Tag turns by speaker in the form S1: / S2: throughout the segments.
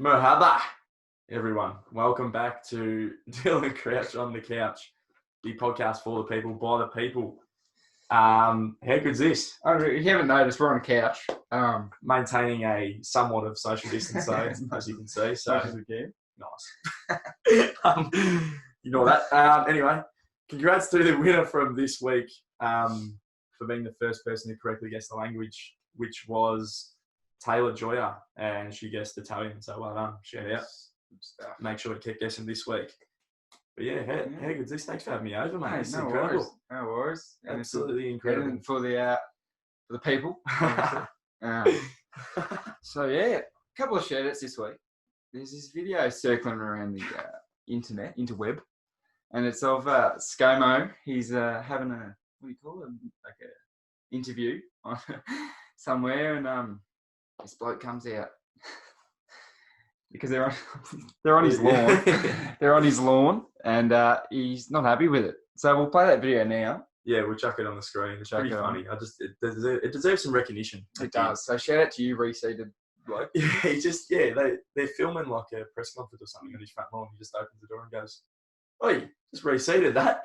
S1: Merhaba, everyone. Welcome back to Dylan Crouch on the Couch, the podcast for the people, by the people. How good's this?
S2: Oh, if you haven't noticed, we're on a couch.
S1: Maintaining a somewhat of social distance, though, as you can see. So,
S2: much as we can.
S1: Nice. Ignore that. Anyway, congrats to the winner from this week for being the first person to correctly guess the language, which was Taylor Joya, and she guessed Italian. So well done. Shout out. Make sure to keep guessing this week. But yeah, how good's this? Thanks for having me over, mate.
S2: Hey,
S1: This is
S2: no
S1: incredible.
S2: worries. No worries.
S1: Absolutely incredible.
S2: And for the people. So yeah, a couple of shout outs this week. There's this video circling around the interweb, and it's of ScoMo. He's having a, what do you call it, like a interview on somewhere, and this bloke comes out because they're on his lawn. They're on his lawn, and he's not happy with it. So we'll play that video now.
S1: Yeah, we'll chuck it on the screen. It's pretty funny. It deserves some recognition.
S2: It does. So shout out to you, reseated bloke.
S1: Yeah, they're filming like a press conference or something on his front lawn. He just opens the door and goes, "Oh, you just reseated that,"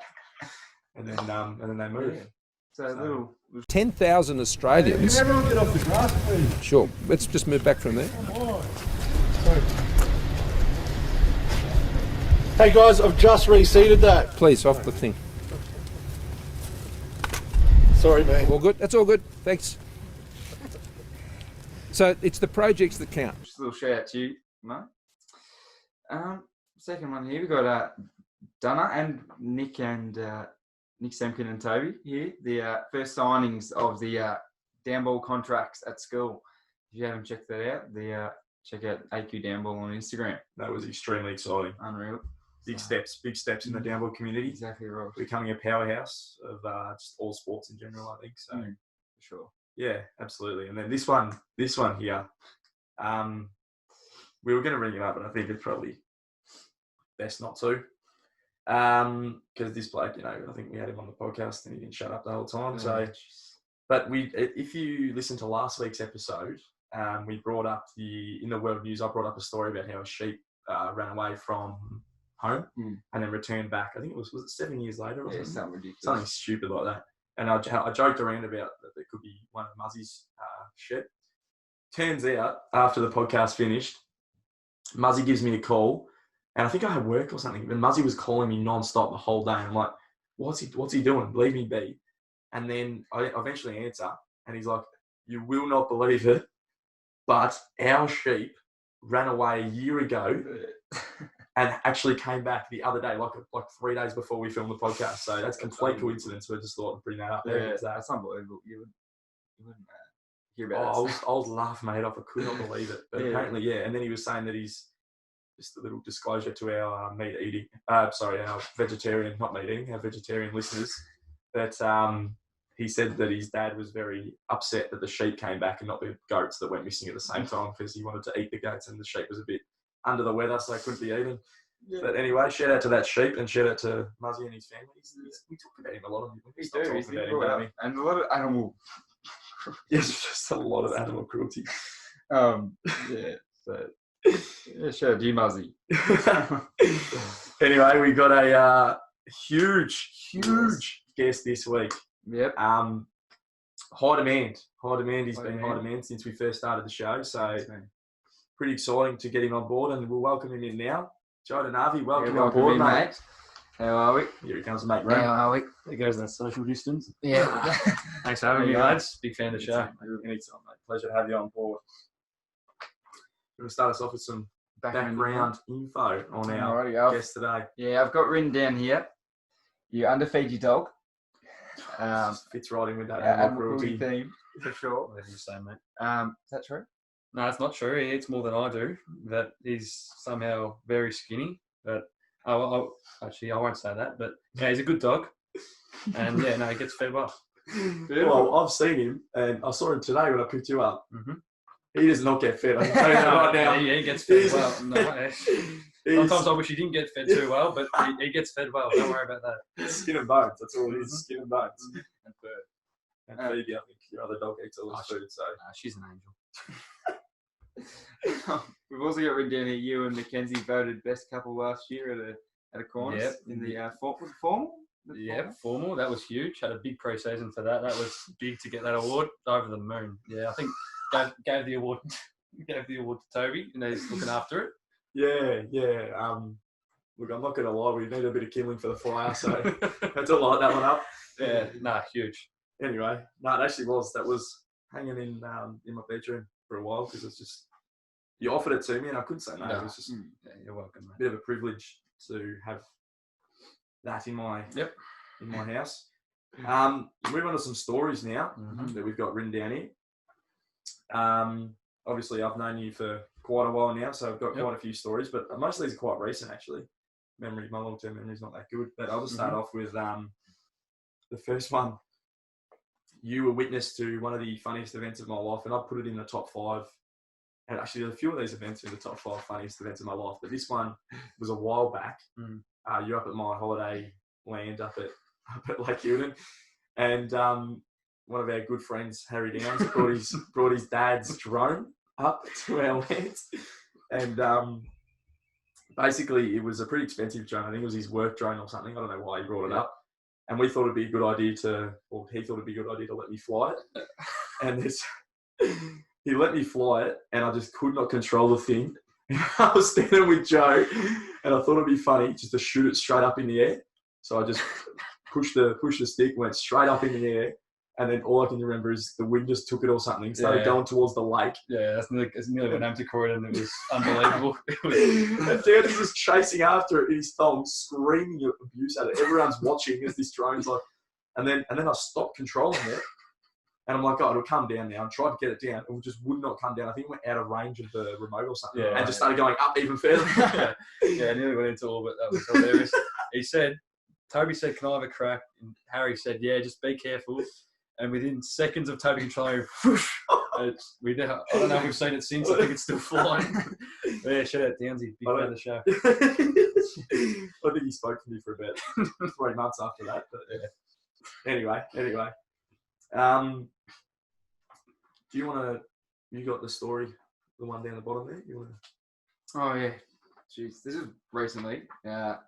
S1: and then they move. Yeah.
S2: So little
S3: 10,000 Australians.
S4: Can everyone get off the grass, please?
S3: Sure. Let's just move back from there.
S4: Hey guys, I've just reseated that.
S3: Please, off the thing.
S4: Sorry, man.
S3: All good? That's all good. Thanks. So it's the projects that count.
S2: Just a little shout out to you, mate. Second one here, we've got Donna and Nick Semkin and Toby here. The first signings of the downball contracts at school. If you haven't checked that out, check out AQ Downball on Instagram.
S1: That was extremely exciting.
S2: Unreal.
S1: Big steps in the downball community.
S2: Exactly right.
S1: Becoming a powerhouse of just all sports in general, I think. So,
S2: for sure.
S1: Yeah, absolutely. And then this one here, we were going to ring him up, but I think it's probably best not to. Because this bloke, I think we had him on the podcast and he didn't shut up the whole time. So, but if you listen to last week's episode, we brought up in the world news, I brought up a story about how a sheep ran away from home and then returned back. I think it was it 7 years later or something?
S2: Something ridiculous.
S1: Something stupid like that. And I joked around about that there could be one of Muzzy's sheep. Turns out, after the podcast finished, Muzzy gives me a call, and I think I had work or something, but Muzzy was calling me non-stop the whole day. I'm like, what's he doing? Leave me be. And then I eventually answer, and he's like, you will not believe it, but our sheep ran away a year ago and actually came back the other day, like 3 days before we filmed the podcast. So that's complete coincidence. We just thought I'd bring that up.
S2: Yeah, that's unbelievable. You wouldn't hear about that.
S1: I was laughing my head off. I could not believe it. But apparently, yeah. And then he was saying that he's, just a little disclosure to our our vegetarian, not meat eating, our vegetarian listeners, that he said that his dad was very upset that the sheep came back and not the goats that went missing at the same time, because he wanted to eat the goats and the sheep was a bit under the weather, so they couldn't be eaten. Yeah. But anyway, shout out to that sheep and shout out to Muzzy and his family. We talk about him a lot.
S2: And a lot of animal.
S1: Yes, just a lot of animal cruelty.
S2: Yeah. So, yeah, shout out to you, Muzzy.
S1: Anyway, we got a huge guest this week.
S2: Yep.
S1: High demand. He's been high demand since we first started the show. So pretty exciting to get him on board, and we'll welcome him in now. Joe DeNavi, welcome on board, mate.
S2: How are we?
S1: Here he comes, mate. How
S2: are we?
S5: There goes that social distance.
S2: Yeah.
S5: Thanks for having me, lads. Big fan of the show.
S1: Anytime, mate. Pleasure to have you on board. We're going to start us off with some background info on our guest today.
S2: Yeah, I've got written down here, you underfeed your dog.
S1: Fits right in with that animal cruelty
S2: theme, for sure.
S5: Whatever you say, mate.
S2: Is that true?
S5: No, it's not true. He eats more than I do. That he's somehow very skinny. But actually, I won't say that. But yeah, he's a good dog. And yeah, no, he gets fed well.
S1: Well, I've seen him, and I saw him today when I picked you up. Mm-hmm. He does not get fed. I can tell you that right now.
S5: Yeah, he gets fed well. No, sometimes I wish he didn't get fed too well, but he gets fed well. Don't worry about that.
S1: Skin and bones. That's all it is. Skin and bones. And fur. And Phoebe, I think your other dog eats all his food. So
S5: she's an angel.
S2: We've also got written down here. You and Mackenzie voted best couple last year at a corner in the was it formal?
S5: Yeah, formal. That was huge. Had a big pre-season for that. That was big to get that award. Over the moon. Yeah, I think gave the award to Toby. You know, he's looking after it.
S1: Yeah. Look, I'm not going to lie. We need a bit of killing for the fire, so had to light that one up.
S5: Yeah, huge.
S1: Anyway, it actually was. That was hanging in my bedroom for a while because it's just you offered it to me and I couldn't say no. It was just
S5: you're welcome, mate.
S1: a bit of a privilege to have that in my house. Move on to some stories now that we've got written down here. Obviously, I've known you for quite a while now, so I've got quite a few stories, but most of these are quite recent actually. My long-term memory's not that good, but I'll just start off with the first one. You were witness to one of the funniest events of my life, and I put it in the top 5. And actually, a few of these events are in the top 5 funniest events of my life, but this one was a while back. You're up at my holiday land up at Lake Eildon, and one of our good friends, Harry Downs, brought his dad's drone up to our land, and basically it was a pretty expensive drone. I think it was his work drone or something. I don't know why he brought it up. And we thought it'd be a good idea he thought it'd be a good idea to let me fly it. And he let me fly it, and I just could not control the thing. I was standing with Joe, and I thought it'd be funny just to shoot it straight up in the air. So I just pushed the stick, went straight up in the air, and then all I can remember is the wind just took it or something, started going towards the lake.
S5: Yeah, that's nearly what happened to Croydon. It was unbelievable.
S1: And Dowdy's just chasing after it in his thong, screaming abuse at it. Everyone's watching as this drone's like, and then I stopped controlling it, and I'm like, oh, it'll come down now. And tried to get it down, it just would not come down. I think it went out of range of the remote or something, and just started going up even further.
S5: Nearly went into orbit. That was hilarious. Toby said, "Can I have a crack?" And Harry said, "Yeah, just be careful." And within seconds of Toby controlling, I don't know if we've seen it since. I think it's still flying. Yeah, shout out Downsy, big fan of the show.
S1: I think he spoke to me for about 3 months after that. But anyway. Do you want to? You got the story, the one down the bottom there. You want to?
S2: Oh yeah, jeez, this is recently. We had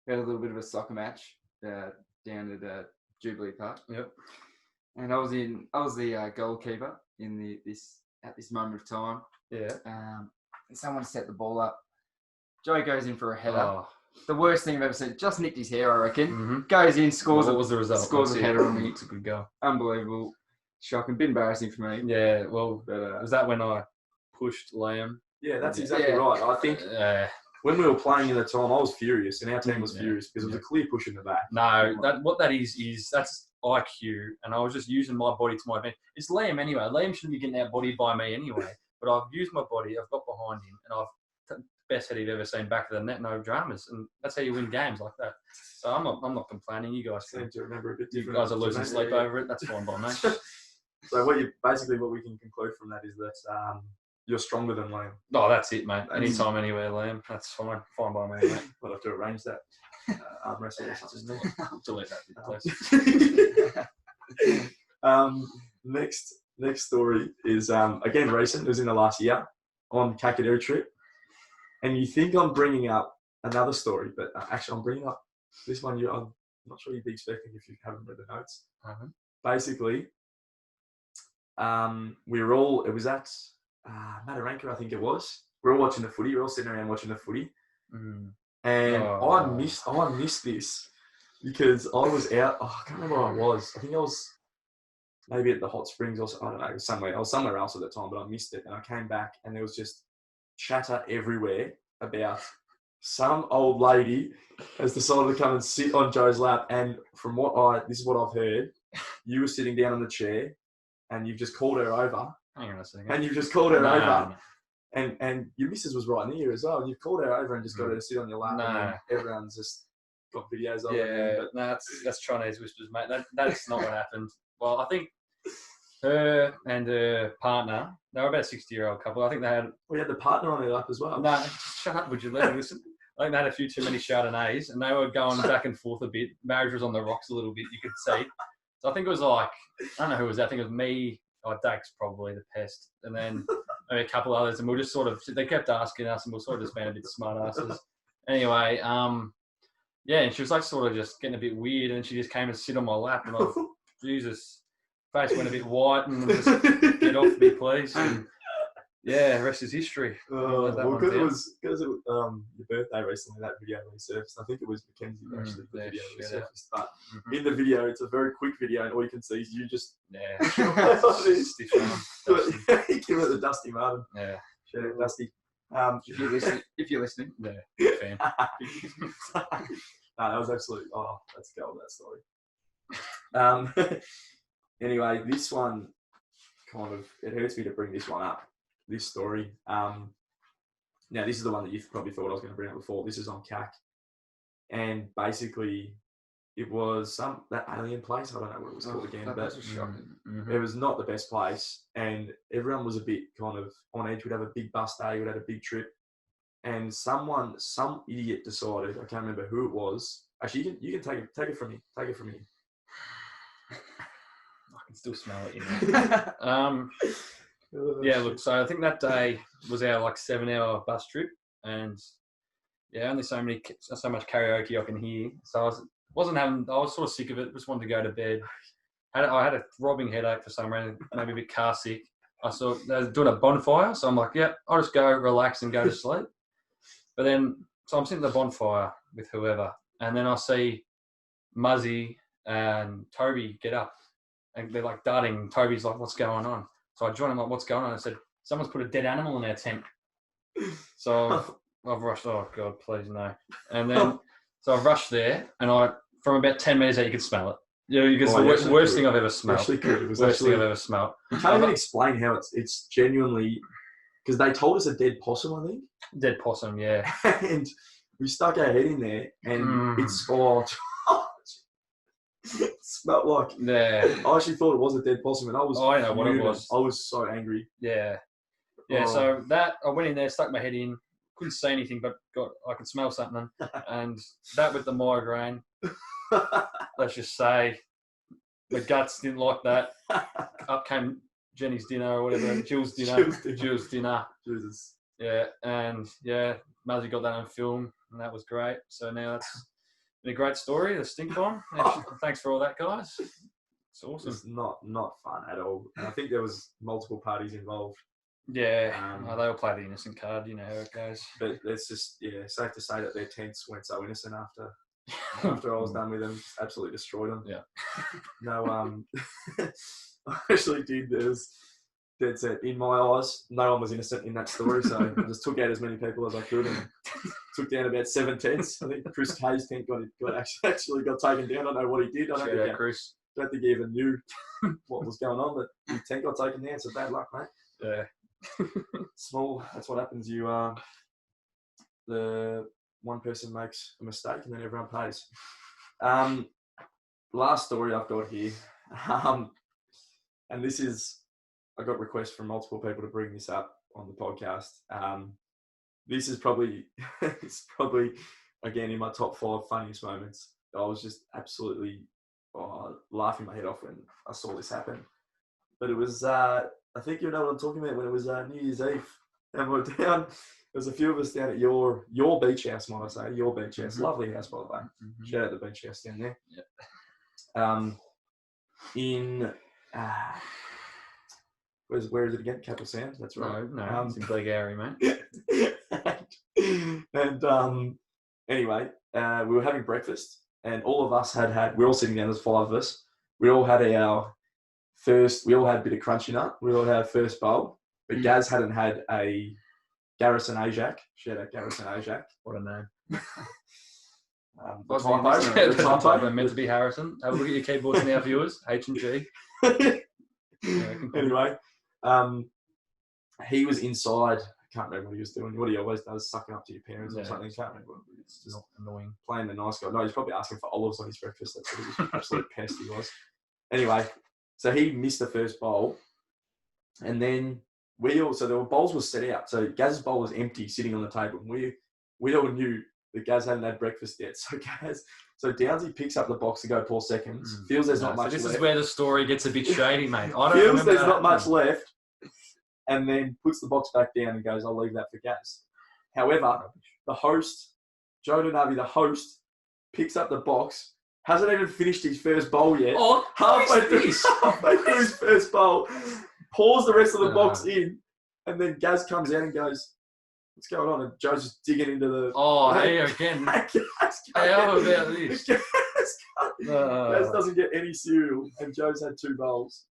S2: a little bit of a soccer match down at Jubilee Park.
S5: Yep.
S2: And I was the goalkeeper at this moment of time.
S5: Yeah.
S2: Someone set the ball up. Joey goes in for a header.
S5: Oh.
S2: The worst thing I've ever seen. Just nicked his hair, I reckon. Goes in, scores.
S5: What was the result?
S2: Scores a header on me.
S5: It's a good goal.
S2: Unbelievable. Shocking. Bit embarrassing for me.
S5: Yeah. Well, was that when I pushed Liam?
S1: Yeah, that's exactly right. I think when we were playing in the time, I was furious, and our team was furious because it was a clear push in the back.
S5: No, what that is that's IQ, and I was just using my body to my advantage. It's Liam anyway. Liam shouldn't be getting outbodied by me anyway, but I've used my body, I've got behind him, and I've best head he'd ever seen back of the net, no dramas, and that's how you win games like that. So I'm not complaining. You guys
S1: seem to remember a bit
S5: you
S1: different.
S5: guys are losing sleep over it. That's fine by me.
S1: So what we can conclude from that is that you're stronger than Liam.
S5: Oh, that's it, mate. Anytime, anywhere, Liam. That's fine by me, mate.
S1: We'll have to arrange that arm wrestle or something.
S5: Delete that, please.
S1: Next story is again recent. It was in the last year on Kakadu trip, and you think I'm bringing up another story, but actually I'm bringing up this one. I'm not sure you'd be expecting if you haven't read the notes. Basically, we were all. It was at Mataranka, I think it was. We were all watching the footy. We were all sitting around watching the footy, and I missed this because I was out. I can't remember where I was. I think I was maybe at the hot springs or I don't know, somewhere. I was somewhere else at the time, but I missed it. And I came back and there was just chatter everywhere about some old lady has decided to come and sit on Joe's lap. And from this is what I've heard, you were sitting down on the chair and you've just called her over.
S5: Hang on a second.
S1: And you've just called her over.
S5: No.
S1: And your missus was right near you as well. You've called her over and just got her to sit on your lap.
S5: No.
S1: And everyone's just got videos of it.
S5: Yeah, but no, that's Chinese whispers, mate. That's not what happened. Well, I think her and her partner, they were about a 60-year-old couple. I think they had...
S1: We had the partner on their lap as well.
S5: No, shut up, would you let me listen? I think they had a few too many Chardonnays and they were going back and forth a bit. Marriage was on the rocks a little bit, you could see. So I think it was like, I don't know who was that. I think it was me, Dax probably, the pest. And then maybe a couple others, and we'll just sort of, they kept asking us, and we'll sort of just being a bit smart asses. Anyway, yeah, and she was like sort of just getting a bit weird, and she just came and sit on my lap, and I was, Jesus, face went a bit white, and just get off me, please. And yeah, rest is history.
S1: Well, because it was your birthday recently, that video resurfaced. I think it was Mackenzie who actually the video resurfaced. But in the video, it's a very quick video, and all you can see is you just
S5: stiff arm.
S1: give it the Dusty Martin.
S5: Yeah,
S1: Shout out Dusty.
S2: If you're listening,
S5: yeah, fan.
S1: No, that was absolutely. Oh, let's go with that story. Anyway, this one kind of it hurts me to bring this one up. This story. Now, this is the one that you probably thought I was going to bring up before. This is on CAC, and basically, it was that alien place. I don't know what it was called again, but it was not the best place, and everyone was a bit kind of on edge. We'd have a big bus day. We'd have a big trip. And some idiot decided, I can't remember who it was. Actually, you can take it from me. Take it from me.
S5: I can still smell it, you know. Yeah, look, so I think that day was our like 7-hour bus trip, and yeah, only so much karaoke I can hear. So I was sort of sick of it, just wanted to go to bed. I had a throbbing headache for some reason, maybe a bit car sick. I saw they were doing a bonfire, so I'm like, yeah, I'll just go relax and go to sleep. But then, so I'm sitting at the bonfire with whoever, and then I see Muzzy and Toby get up, and they're like darting. Toby's like, what's going on? So I joined him, like, what's going on? I said, someone's put a dead animal in our tent. So I've rushed, oh God, please no. And then, so I've rushed there, and from about 10 metres out, you could smell it. Yeah, it's the worst thing I've ever smelled.
S1: It was
S5: worst thing I've ever smelled.
S1: You can't even explain how it's genuinely, because they told us a dead possum, I think.
S5: Dead possum, yeah.
S1: And we stuck our head in there, and it smelled like.
S5: Yeah.
S1: I actually thought it was a dead possum, and I was.
S5: I know what it was.
S1: I was so angry.
S5: Yeah. Yeah. Oh. So I went in there, stuck my head in, couldn't see anything, but I could smell something, and that with the migraine. Let's just say the guts didn't like that. Up came Jenny's dinner or whatever, Jill's dinner.
S1: Jesus.
S5: Yeah, and yeah, Muzzy got that on film, and that was great. So now that's been a great story, the stink bomb. Thanks for all that, guys. It's awesome.
S1: It's not fun at all. And I think there was multiple parties involved.
S5: Yeah, they all play the innocent card, you know how it goes.
S1: But it's just, safe to say that their tents weren't so innocent after I was done with them. Absolutely destroyed them.
S5: Yeah.
S1: No, I actually did. There was dead set in my eyes. No one was innocent in that story, so I just took out as many people as I could and took down about 7 tents. I think Chris Kay's tent actually got taken down. I don't know what he did. I don't think he even knew what was going on, but his tent got taken down. So bad luck, mate.
S5: Yeah.
S1: Small. That's what happens. The one person makes a mistake and then everyone pays. Last story I've got here, and this is, I got requests from multiple people to bring this up on the podcast. This is probably, again in my top 5 funniest moments. I was just absolutely laughing my head off when I saw this happen. But it was, I think you know what I'm talking about, when it was New Year's Eve, and we're down. There's a few of us down at your beach house, might I say, your beach house. Lovely house, by the way. Shout out the beach house down there.
S5: Yeah.
S1: Where is it again? Capel Sound. That's right.
S5: No, it's in Blackberry, mate.
S1: And anyway, we were having breakfast, and all of us we're all sitting down. There's 5 of us. We all had our first. We all had a bit of crunchy nut. We all had our first bowl, but Gaz hadn't had a Garrison Ajax. Shout out Garrison Ajax.
S5: What a name.
S1: The typo
S5: meant to be Harrison. Have a look at your keyboards now, viewers. H and G.
S1: Anyway, he was inside. I can't remember what he was doing. What he always does, sucking up to your parents or something. Can't remember. It's just
S5: annoying.
S1: Playing the nice guy. No, he's probably asking for olives on his breakfast. That's what he was. Absolute pest he was. Anyway, so he missed the first bowl, and then so the bowls were set out. So Gaz's bowl was empty, sitting on the table. And we all knew that Gaz hadn't had breakfast yet. So Downsy picks up the box to go pour seconds. Feels there's not much left.
S5: This is where the story gets a bit shady, mate.
S1: Feels there's not much left. and then puts the box back down and goes, I'll leave that for Gaz. However, the host, Joe DeNavi, the host, picks up the box, hasn't even finished his first bowl yet.
S5: Oh,
S1: halfway through his first bowl, pours the rest of the box in, and then Gaz comes out and goes, what's going on? And Joe's just digging into the...
S5: Oh, hey, again. How about this?
S1: Gaz doesn't get any cereal, and Joe's had 2 bowls.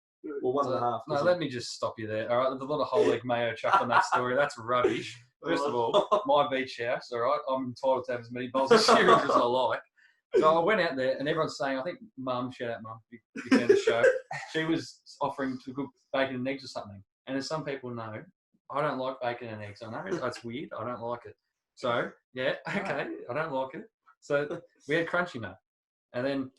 S1: Well, 1.5.
S5: No, let me just stop you there. All right, there's a lot of whole egg mayo chucked on that story. That's rubbish. First of all, my beach house, all right, I'm entitled to have as many bowls of cereal as I like. So I went out there, and everyone's saying, I think Mum, shout out Mum, you found the show, she was offering to cook bacon and eggs or something. And as some people know, I don't like bacon and eggs. I know that's weird. I don't like it. So, yeah, okay, I don't like it. So we had crunchy nut. And then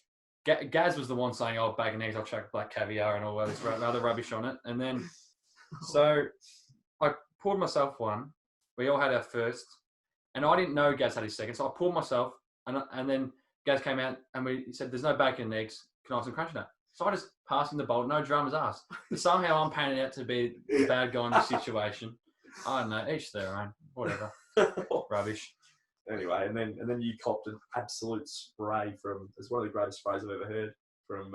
S5: Gaz was the one saying, oh, bacon and eggs, I'll chuck black caviar and all this other rubbish on it. And then, so I poured myself one. We all had our first. And I didn't know Gaz had his second. So I poured myself, and then Gaz came out and he said, there's no bacon and eggs. Can I have some crunchy nut? So I just passed him the bowl, no dramas asked. But somehow I'm painted out to be the bad guy in this situation. I don't know, each their own, whatever. Rubbish.
S1: Anyway, and then you copped an absolute spray it's one of the greatest sprays I've ever heard from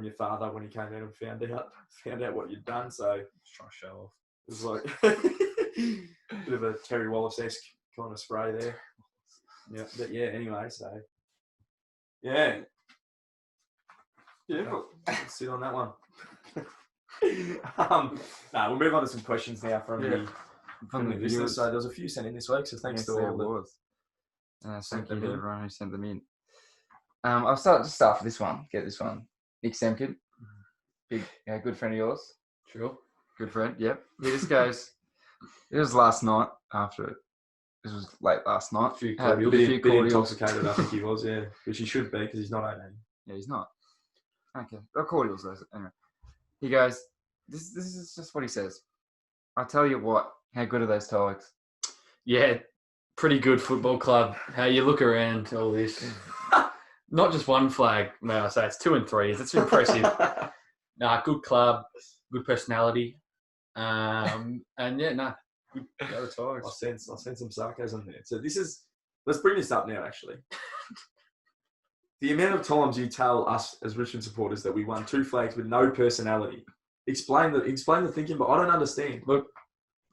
S1: your father when he came out and found out what you'd done. So
S5: Just trying to show off.
S1: it was like bit of a Terry Wallace-esque kind of spray there. Yeah, but yeah. Anyway, so yeah. Let's sit on that one. We'll move on to some questions now from the listeners. So there was a few sent in this week, so thanks to all that.
S2: Thank you to everyone who sent them in. I'll start with this one. Get this one. Nick Semkin, big good friend of yours.
S5: Sure.
S2: Good friend. Yep. He just goes. It was last night after. This was late last night.
S1: A bit intoxicated, I think he was. Yeah, which he should be because he's not 18.
S2: Yeah, he's not. Okay. They're cordials though. Anyway, he goes. This is just what he says. I tell you what. How good are those Tigers?
S5: Yeah, pretty good football club. How you look around all this. Not just one flag, may I say. It's 2 and 3. It's impressive. Good club, good personality. And yeah, good go the Tigers.
S1: I sense some sarcasm there. So let's bring this up now, actually. The amount of times you tell us as Richmond supporters that we won 2 flags with no personality. Explain the thinking, but I don't understand.
S5: Look,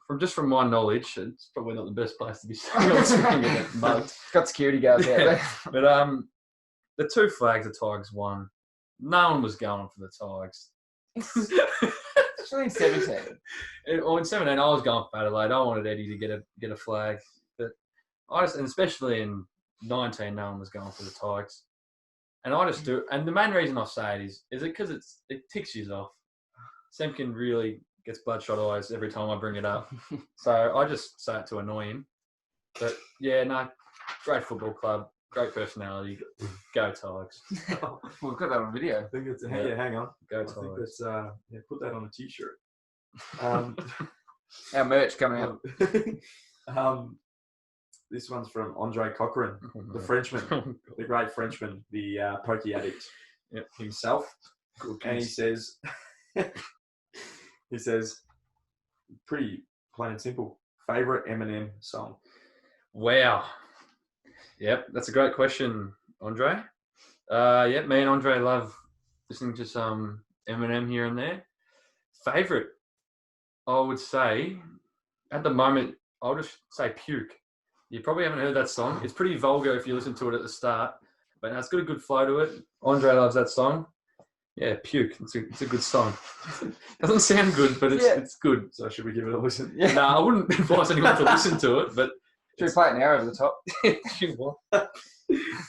S5: from my knowledge, it's probably not the best place to be saying mugged.
S2: Got security guards out there.
S5: But the 2 flags the Tigers won, no one was going for the Tigers.
S2: It's really 17.
S5: In 17, I was going for Adelaide. I wanted Eddie to get a flag, but and especially in 19, no one was going for the Tigers. And I just do. And the main reason I say it is it because it ticks you off. Semkin really gets bloodshot eyes every time I bring it up. So I just say it to annoy him. But yeah, great football club, great personality. Go Tigers.
S2: We've got that on video.
S1: I think it's hang on.
S5: Go
S1: I think
S5: Tigers.
S1: that's put that on a t-shirt.
S2: Our merch coming out.
S1: This one's from Andre Cochran, the Frenchman, the great Frenchman, the pokey addict himself. And he says, pretty plain and simple, favourite Eminem song?
S5: Wow. Yep, that's a great question, Andre. Me and Andre love listening to some Eminem here and there. Favourite, I would say, at the moment, I'll just say Puke. You probably haven't heard that song. It's pretty vulgar if you listen to it at the start, but it's got a good flow to it. Andre loves that song. Yeah, Puke. It's a good song. Doesn't sound good, but it's good.
S1: So should we give it a listen?
S5: Yeah. No, I wouldn't advise anyone to listen to it, but...
S2: Should we play it now over the top?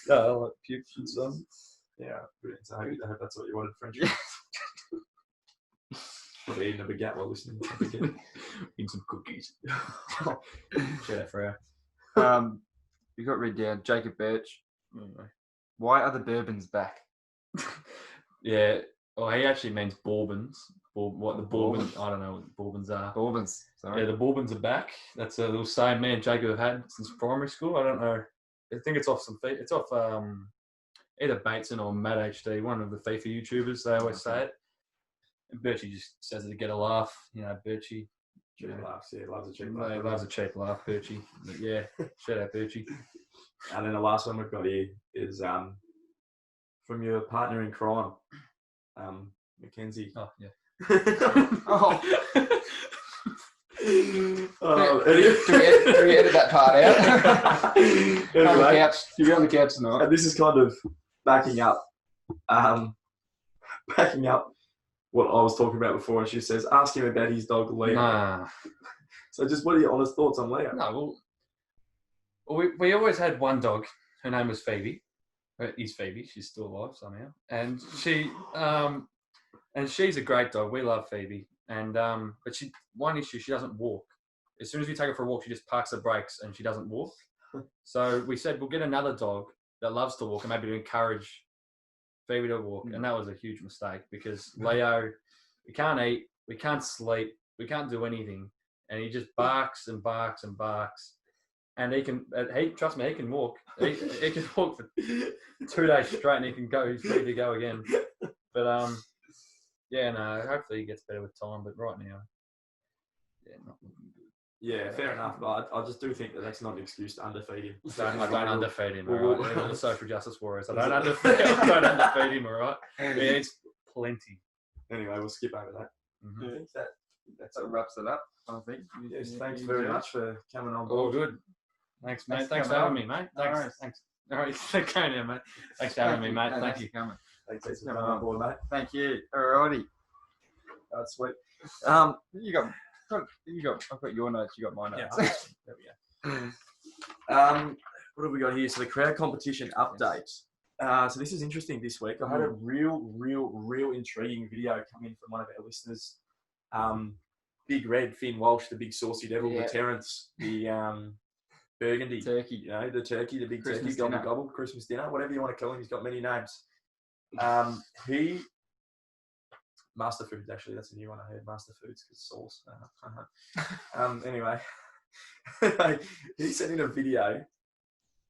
S5: No, I like Puke song.
S1: Yeah, brilliant. So I hope that's what you wanted, French. Probably eating a baguette while listening to baguette.
S5: Eating some cookies. Shout out for
S2: You got read down Jacob Birch. Why are the bourbons back?
S5: Yeah. Oh, he actually means Bourbons. What the Bourbons? I don't know what Bourbons are.
S2: Bourbons. Sorry.
S5: Yeah, the Bourbons are back. That's a little saying me and Jacob have had since primary school. I don't know. I think it's off It's off either Bateson or Matt HD, one of the FIFA YouTubers. They always say it. And Birchie just says it to get a laugh. You know, Birchie.
S1: Cheap laughs, yeah, loves a cheap
S5: He
S1: laugh.
S5: loves a cheap laugh, Birchie. But yeah, shout out Birchie.
S1: And then the last one we've got here is from your partner in crime, Mackenzie.
S5: Oh, yeah.
S2: Oh.
S1: Oh,
S2: Do we edit that part out? On the
S1: anyway,
S2: couch. You'll be on the couch tonight.
S1: and this is kind of backing up what I was talking about before. And she says, ask him about his dog, Leo.
S5: Nah.
S1: So just what are your honest thoughts on Leo?
S5: No, well, we always had one dog. Her name was Phoebe. Is Phoebe. She's still alive somehow. And she's a great dog. We love Phoebe. And but one issue, she doesn't walk. As soon as we take her for a walk, she just parks the brakes and she doesn't walk. So we said we'll get another dog that loves to walk and maybe to encourage Phoebe to walk. And that was a huge mistake because Leo, we can't eat, we can't sleep, we can't do anything. And he just barks and barks and barks. And trust me, he can walk. He can walk for 2 days straight and he can go, he's ready to go again. But yeah, no, hopefully he gets better with time. But right now, yeah, not looking good.
S1: Yeah, fair enough. But I just do think that's not an excuse to underfeed him.
S5: I don't underfeed him, all
S1: We'll-
S5: right? We're the social justice warriors. I don't underfeed him, all right? He eats plenty.
S1: Anyway, we'll skip over that.
S5: Mhm.
S1: I think that's
S2: That wraps it up, I think.
S1: Yes, thanks very much for coming on
S5: All
S1: board.
S5: good. Thanks, mate.
S2: Thanks
S5: Thanks
S2: for
S5: for having
S2: coming
S5: me, mate.
S2: No
S5: Thanks.
S2: worries.
S5: Thanks. All right, go now, mate. Thanks for having me, mate.
S2: No,
S5: Thank
S2: thanks
S5: you.
S2: for coming.
S1: Thanks for coming on board, mate.
S2: Thank you. Alrighty.
S1: That's sweet.
S2: You got. I've got your notes. You got my notes.
S1: There we go. What have we got here? So the crowd competition update. So this is interesting this week. I had a real intriguing video come in from one of our listeners. Big Red, Finn Walsh, the big saucy devil,
S2: Yeah.
S1: the Terrence, the Burgundy,
S2: Turkey.
S1: you know, the turkey, the big
S2: Christmas
S1: turkey, gobble
S2: dinner.
S1: gobble, Christmas dinner, whatever you want to call him. He's got many names. He Master Foods, actually, that's a new one I heard. Master Foods because sauce. Anyway, he sent in a video.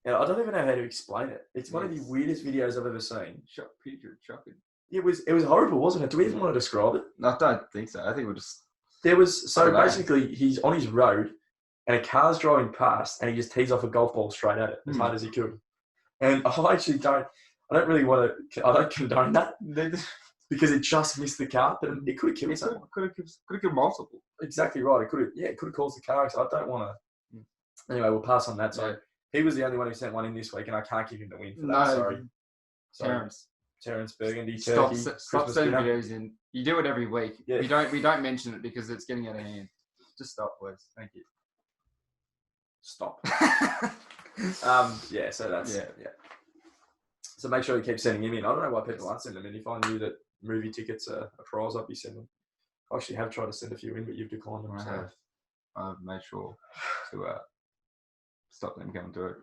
S1: And I don't even know how to explain it. It's one of the weirdest videos I've ever seen.
S2: Shocking.
S1: It was horrible, wasn't it? Do we even want to describe it?
S2: I don't think so. I think we'll just.
S1: There was
S2: I don't know.
S1: basically he's on his road and a car's driving past and he just tees off a golf ball straight at it as hard as he could. And I actually don't condone that because it just missed the car, but it could have killed someone.
S2: Could have killed multiple.
S1: Exactly right. It could have caused the car accident. I don't want to. Anyway, we'll pass on that. So
S2: Yeah.
S1: he was the only one who sent one in this week, and I can't give him the win for that.
S2: No.
S1: Sorry. Terrence Burgundy, Turkey,
S2: Stop
S1: Christmas
S2: sending
S1: dinner.
S2: videos in. You do it every week.
S1: Yeah.
S2: We don't mention it because it's getting out of hand. Just stop, please. Thank you.
S1: Stop. Yeah. So that's
S2: Yeah.
S1: yeah. So make sure you keep sending him in. I don't know why people aren't sending them in. If I knew that movie tickets are a prize, I'd be sending. I actually have tried to send a few in, but you've declined them.
S2: I
S1: So.
S2: have. I've made sure to stop them coming to it.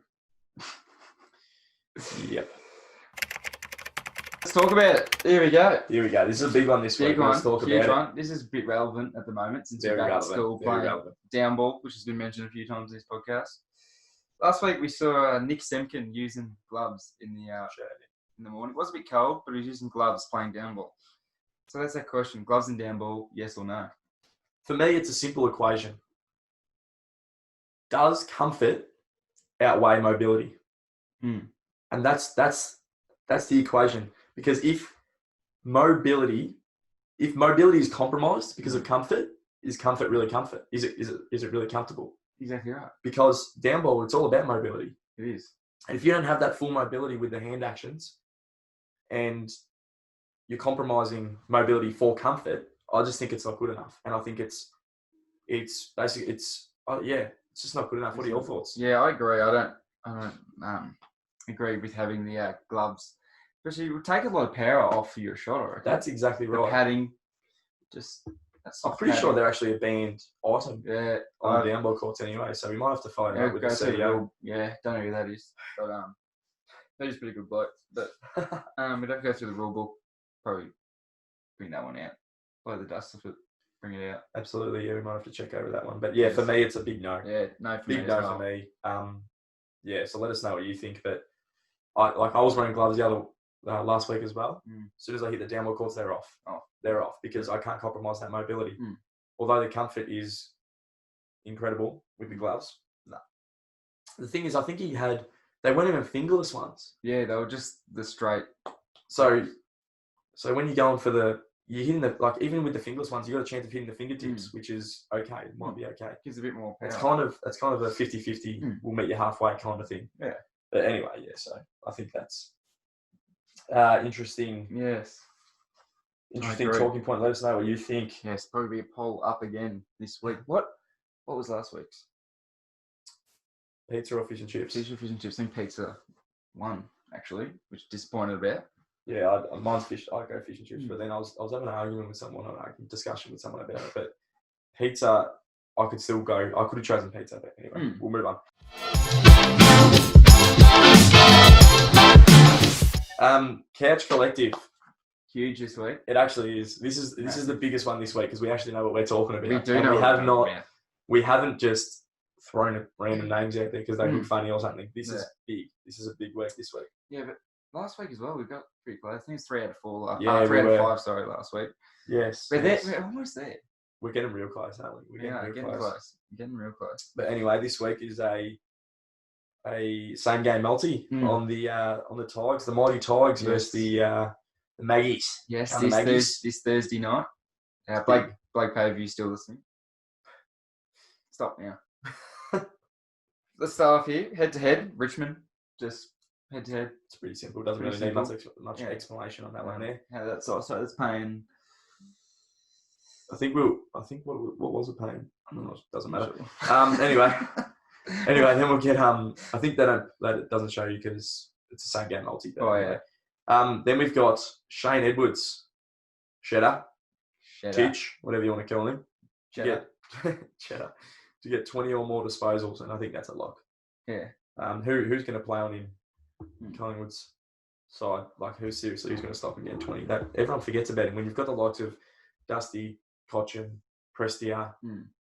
S1: Yep.
S2: Let's talk about it. Here we go.
S1: Here we go. This is a big one this week.
S2: Big one.
S1: Let's talk
S2: Huge
S1: about
S2: one. This is a bit relevant at the moment since
S1: Very
S2: we're back at
S1: relevant.
S2: school
S1: Very
S2: playing
S1: relevant.
S2: downball, which has been mentioned a few times in this podcast. Last week we saw Nick Semkin using gloves in the morning. It was a bit cold, but he was using gloves playing downball. So that's that question. Gloves and downball, yes or no?
S1: For me, it's a simple equation. Does comfort outweigh mobility?
S2: Hmm.
S1: And that's the equation. Because if mobility is compromised because of comfort, is comfort really comfort? Is it really comfortable?
S2: Exactly right.
S1: Because downball, it's all about mobility.
S2: It is.
S1: And if you don't have that full mobility with the hand actions and you're compromising mobility for comfort, I just think it's not good enough. And I think it's basically, it's just not good enough. What are your thoughts?
S2: Yeah, I agree. I don't agree with having the gloves. Especially, it would take a lot of power off your shot, I reckon.
S1: That's exactly
S2: The
S1: right.
S2: padding, just...
S1: I'm pretty sure they're actually a banned item
S2: Yeah,
S1: on the downball courts anyway, so we might have to find out with the
S2: go see
S1: CEO.
S2: don't know who that is, but he's a pretty good bloke. But we'd have to go through the rule book, probably bring that one out, blow the dust off it, bring it out.
S1: Absolutely, yeah, we might have to check over that one. But yeah, for me, it's a big no.
S2: Yeah, no for me.
S1: Big
S2: as
S1: no
S2: well.
S1: for me. Yeah, so let us know what you think. But I was wearing gloves last week as well.
S2: Mm.
S1: As soon as I hit the downward courts, they're off.
S2: Oh.
S1: They're off because I can't compromise that mobility.
S2: Mm.
S1: Although the comfort is incredible with the gloves. No. The thing is, I think they weren't even fingerless ones.
S2: Yeah, they were just the straight.
S1: So when you're going for you're hitting even with the fingerless ones, you got a chance of hitting the fingertips, which is okay. It might be okay.
S2: Gives a bit more power.
S1: It's kind of a 50-50. We'll meet you halfway kind of thing.
S2: Yeah.
S1: But anyway, yeah. So I think that's interesting.
S2: Yes.
S1: Interesting talking point. Let us know what you think.
S2: Yes, probably be a poll up again this week. What was last week's?
S1: Pizza or fish and chips?
S2: Fish and chips. I think pizza won, actually, which is disappointed about.
S1: Yeah, mine's fish. I go fish and chips, but then I was having an argument with someone, discussion with someone about it. But pizza, I could still go. I could have chosen pizza, but anyway, we'll move on. Couch Collective.
S2: Huge this week.
S1: It actually is. This is the biggest one this week because we actually know what we're talking about.
S2: We do know.
S1: We haven't just thrown random names out there because they look funny or something. This is big. This is a big week this week.
S2: Yeah, but last week as well, we got pretty close. I think it's 3 out of 4.
S1: 3 out
S2: of 5. Sorry, last week.
S1: Yes.
S2: We're almost there.
S1: We're getting real close, aren't we?
S2: We're getting close. Getting real close.
S1: But anyway, this week is a same game multi on the Tigers, the mighty Tigers versus the Maggies.
S2: Yes,
S1: Maggies.
S2: this Thursday night. Blake Pavey still listening. Stop now. Let's start off here. Head to head, Richmond. Just head to head.
S1: It's pretty simple. Doesn't really need much explanation on that one there.
S2: How that's so it's paying.
S1: I think what was it paying? Doesn't matter. Anyway, then we'll get I think that doesn't show you because it's the same game multi.
S2: Yeah.
S1: Then we've got Shane Edwards, Cheddar, Titch, whatever you want to call him.
S2: Cheddar.
S1: Cheddar. To get 20 or more disposals, and I think that's a lock.
S2: Yeah.
S1: Who's going to play on him? Collingwood's side, who's going to stop him getting 20? That everyone forgets about him when you've got the likes of Dusty, Cochin, Prestia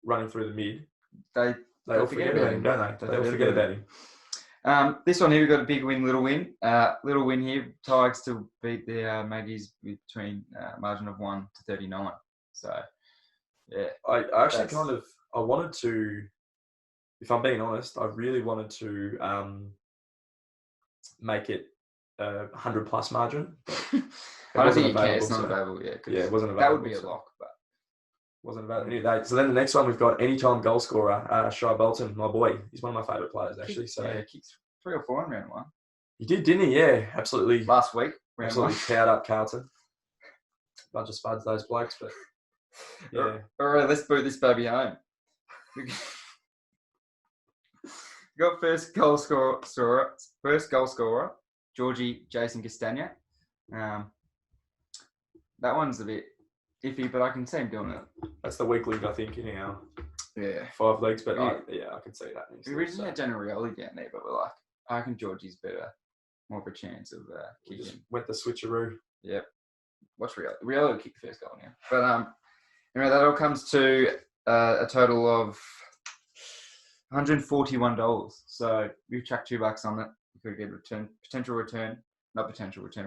S1: running through the mid. They all forget about him, don't they? They all forget about him.
S2: This one here, we've got a big win, little win. Little win here. Tigers to beat the Maggies between margin of 1 to 39. So, yeah. I
S1: actually I wanted to, if I'm being honest, I really wanted to make it a 100+ margin.
S2: I don't think you can. It's not available yet.
S1: Yeah, it wasn't available.
S2: That would be a lock, but
S1: wasn't available. So then the next one, we've got anytime goal scorer, Shai Bolton, my boy. He's one of my favourite players, actually. So
S2: he kicked 3 or 4 in round 1.
S1: He did, didn't he? Yeah, absolutely.
S2: Last week,
S1: absolutely powered up Carlton. Bunch of spuds, those blokes, but yeah.
S2: All right, let's boot this baby home. We got first goal scorer, Georgie Jason Castagna. That one's a bit iffy, but I can see him doing it.
S1: That's the weak link, I think, in our 5 leagues, but I can see that.
S2: We originally had Daniel Rioli down there, but we're like, I reckon Georgie's better, more of a chance of kicking.
S1: Just went the switcheroo.
S2: Yep. Watch Rioli. Rioli will kick the first goal now. But anyway, that all comes to a total of $141. So we've chucked $2 on it. We could get a potential return. We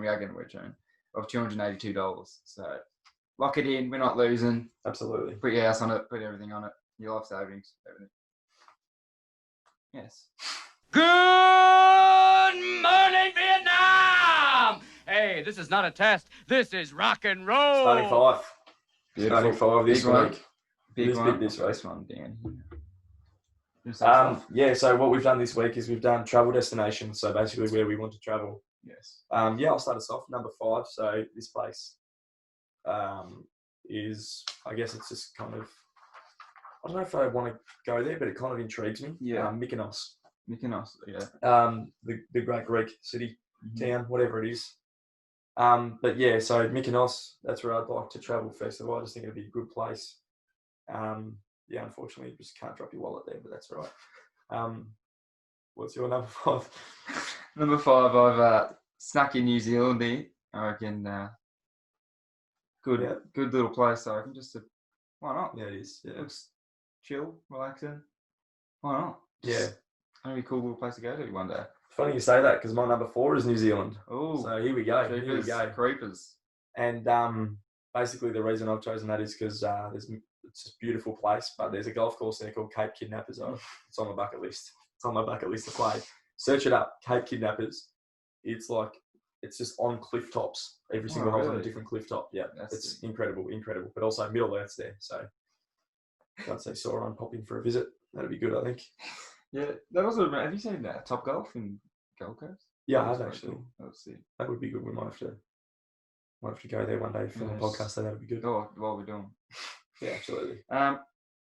S2: are getting a return of $282. So lock it in. We're not losing.
S1: Absolutely.
S2: Put your house on it. Put everything on it. Your life savings. Everything. Yes.
S6: Good morning, Vietnam! Hey, this is not a test. This is rock and roll.
S1: Starting 5.
S2: Beautiful.
S1: Starting 5 this week.
S2: Big one.
S1: This week.
S2: This one, Dan.
S1: So what we've done this week is we've done travel destinations. So basically where we want to travel.
S2: Yes.
S1: I'll start us off. Number 5. So this place is, I guess it's just kind of, I don't know if I want to go there, but it kind of intrigues me.
S2: Yeah.
S1: Mykonos,
S2: yeah.
S1: The great Greek city, town, whatever it is. But yeah, so Mykonos, that's where I'd like to travel first of all. I just think it'd be a good place. Yeah, unfortunately, you just can't drop your wallet there, but that's all right. What's your number 5?
S2: Number 5, I've snuck in New Zealand there. I reckon good little place. So I can just, why not?
S1: Yeah, it is. Yeah.
S2: Looks chill, relaxing. Why not?
S1: Yeah.
S2: That'd be a cool little place to go to one day.
S1: Funny you say that because my number 4 is New Zealand.
S2: Oh,
S1: So here we go. Here we
S2: creepers,
S1: go.
S2: creepers.
S1: And basically the reason I've chosen that is because it's a beautiful place, but there's a golf course there called Cape Kidnappers. It's on my bucket list. It's on my bucket list to play. Search it up, Cape Kidnappers. It's just on cliff tops. Every single hole's on a
S2: really?
S1: different cliff top. Yeah,
S2: That's
S1: it's incredible. But also Middle Earth's there, so I'd say Sauron pop in for a visit. That'd be good, I think.
S2: Yeah, that was. Have you seen Top Golf in Gold Coast?
S1: Yeah, I
S2: That was
S1: have
S2: quite
S1: actually.
S2: cool. That was sick.
S1: That would be good. We might have to go there one day for the
S2: Yes.
S1: podcast. So that would be good.
S2: Oh, what we're doing.
S1: Yeah, absolutely.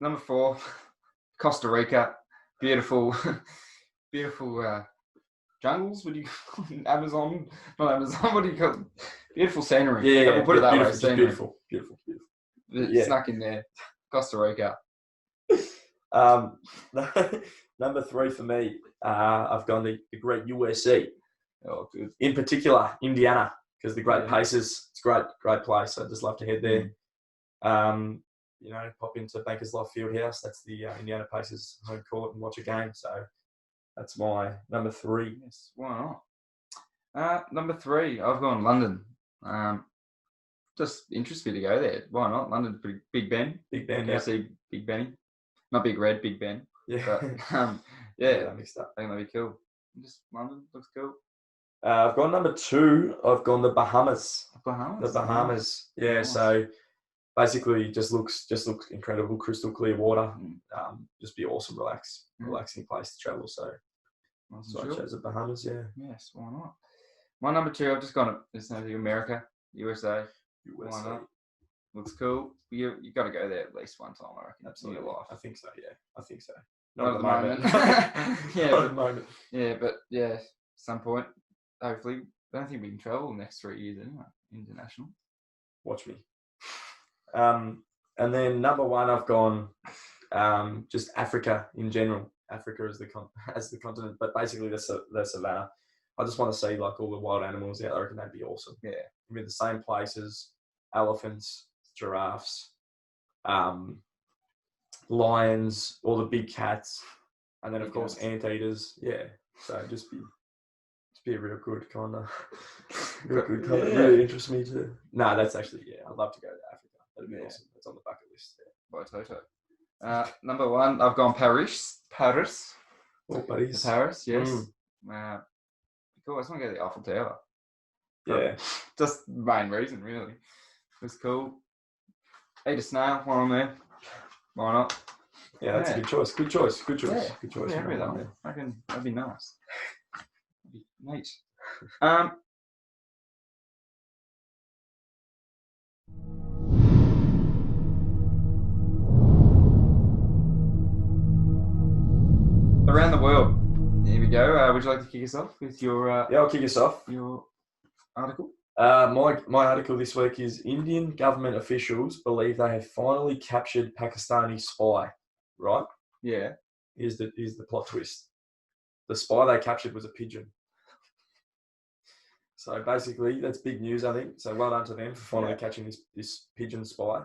S2: Number 4, Costa Rica. Beautiful, beautiful jungles. What do you call it? Amazon? Not Amazon. What do you call it? Beautiful scenery.
S1: Yeah,
S2: We'll put it that way.
S1: beautiful, just
S2: Scenery.
S1: beautiful.
S2: It
S1: Yeah.
S2: snuck in there. Costa Rica.
S1: Number 3 for me, I've gone the great USA.
S2: Oh, good.
S1: In particular, Indiana, because the Great
S2: Yeah.
S1: Paces. It's a great place. I'd just love to head there. Pop into Bankers Life Fieldhouse. That's the Indiana Pacers home court and watch a game. So that's my number 3.
S2: Yes, why not? Number 3, I've gone London. Just interests me to go there. Why not? London's pretty Big Ben.
S1: Big Ben,
S2: Go
S1: yeah.
S2: see Big Benny. Not Big Red, Big Ben.
S1: Yeah.
S2: But yeah,
S1: that mixed up.
S2: I think that'd be cool. Just London looks cool.
S1: I've gone number 2. I've gone the Bahamas.
S2: Bahamas.
S1: The Bahamas. Yeah.
S2: Nice.
S1: So basically, just looks incredible. Crystal clear water. Just be awesome, relaxing place to travel. So
S2: Nice
S1: So
S2: and
S1: I
S2: chill.
S1: chose the Bahamas, yeah.
S2: Yes, why not? My number 2, I've just gone. It's no America, USA.
S1: USA.
S2: Why not? Looks cool. You got to go there at least one time, I reckon.
S1: Absolutely.
S2: In your life.
S1: I think so, yeah. I think so.
S2: Not at the moment. Yeah,
S1: Not at
S2: but-
S1: the moment.
S2: Yeah, but yeah, some point, hopefully. I don't think we can travel the next 3 years anyway, international.
S1: Watch me. And then number 1, I've gone just Africa in general. Africa as the continent, but basically the savannah. I just want to see like all the wild animals out there. I reckon that'd be awesome. Yeah, with the same places, elephants, giraffes, lions, all the big cats, and then of course anteaters. Yeah, so just be a real good kind of, It really interests me to. No, that's actually I'd love to go to Africa. That'd be awesome. That's on the bucket list.
S2: By Toto. Number 1, I've gone Paris.
S1: Oh, buddies.
S2: Paris, yes. Cool. I just want to go to the Eiffel Tower.
S1: Yeah.
S2: Just the main reason, really. It's cool. Eat a snail while I'm there. Why not?
S1: Yeah, that's a good choice. Good choice. Good choice.
S2: Yeah.
S1: Good choice.
S2: Yeah,
S1: Right
S2: really.
S1: on there.
S2: I reckon that'd be nice. That'd be neat. Around the world. Here we go. Would you like to kick us off with your
S1: Yeah, I'll kick us off.
S2: your article?
S1: My article this week is Indian government officials believe they have finally captured Pakistani spy. Right?
S2: Yeah.
S1: Here's the plot twist. The spy they captured was a pigeon. So basically, that's big news, I think. So well done to them for finally catching this pigeon spy.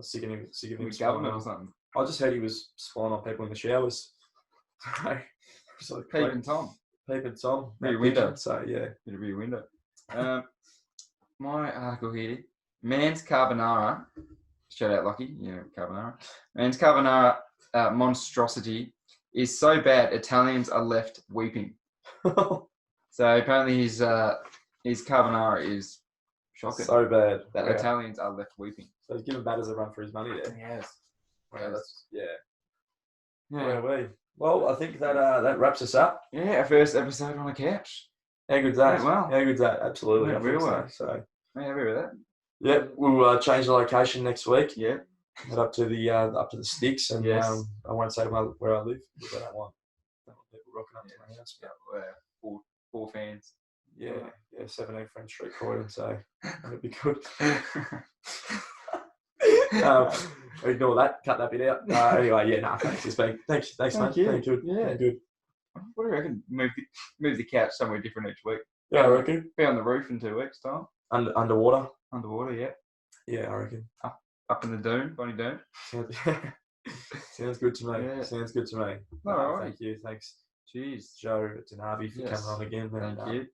S1: Sick of him
S2: With
S1: spying
S2: government
S1: on-
S2: or something.
S1: I just heard he was spying on people in the showers. So,
S2: Peeping Tom.
S1: Peeping Tom.
S2: Rear
S1: that
S2: window.
S1: pigeon, so yeah.
S2: Bit of rear window. My article here. Man's carbonara. Shout out Lockie. Yeah, carbonara. Man's carbonara monstrosity is so bad Italians are left weeping. So apparently his carbonara is shocking.
S1: So bad.
S2: that
S1: Yeah.
S2: Italians are left weeping.
S1: So he's giving batters a run for his money there.
S2: Yes.
S1: Yeah, that's
S2: Yeah.
S1: Well, I think that wraps us up.
S2: Yeah, our first episode on a couch.
S1: How good's that?
S2: Yeah, well.
S1: How good's that? Absolutely.
S2: Yeah,
S1: I think
S2: real
S1: so.
S2: well.
S1: So
S2: Yeah, happy with that.
S1: yeah, we'll change the location next week.
S2: Yeah.
S1: Head up to the sticks, and
S2: Yes.
S1: I won't say where I live because I don't want people rocking up to my house. But
S2: Four fans.
S1: yeah, 17 French Street, Croydon. So that'd be good. Ignore that. Cut that bit out. Anyway, thanks. It's been thanks, mate.
S2: Thank you.
S1: Thank you.
S2: Yeah.
S1: Thank you.
S2: What do you reckon? Move the couch somewhere different each week.
S1: Yeah, I reckon.
S2: Be on the roof in 2 weeks' time.
S1: Underwater.
S2: Underwater, yeah.
S1: Yeah, I reckon.
S2: Up in the dune, Bonnie Dune.
S1: Sounds good to me.
S2: Yeah.
S1: Sounds good to me.
S2: All right.
S1: Thank you. Thanks.
S2: Cheers.
S1: Joe DeNavi for
S2: Yes.
S1: coming on again. And,
S2: Thank you.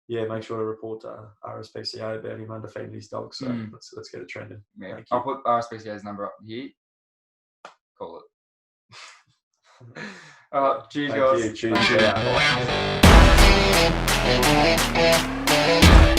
S1: yeah, make sure to report to RSPCA about him underfeeding his dog. So let's get it trending.
S2: Yeah.
S1: Thank
S2: I'll
S1: you.
S2: put RSPCA's number up here. Call it. All right. Cheers,
S1: Thank
S2: guys.
S1: you. Cheers.
S2: Thank you.
S1: Yeah.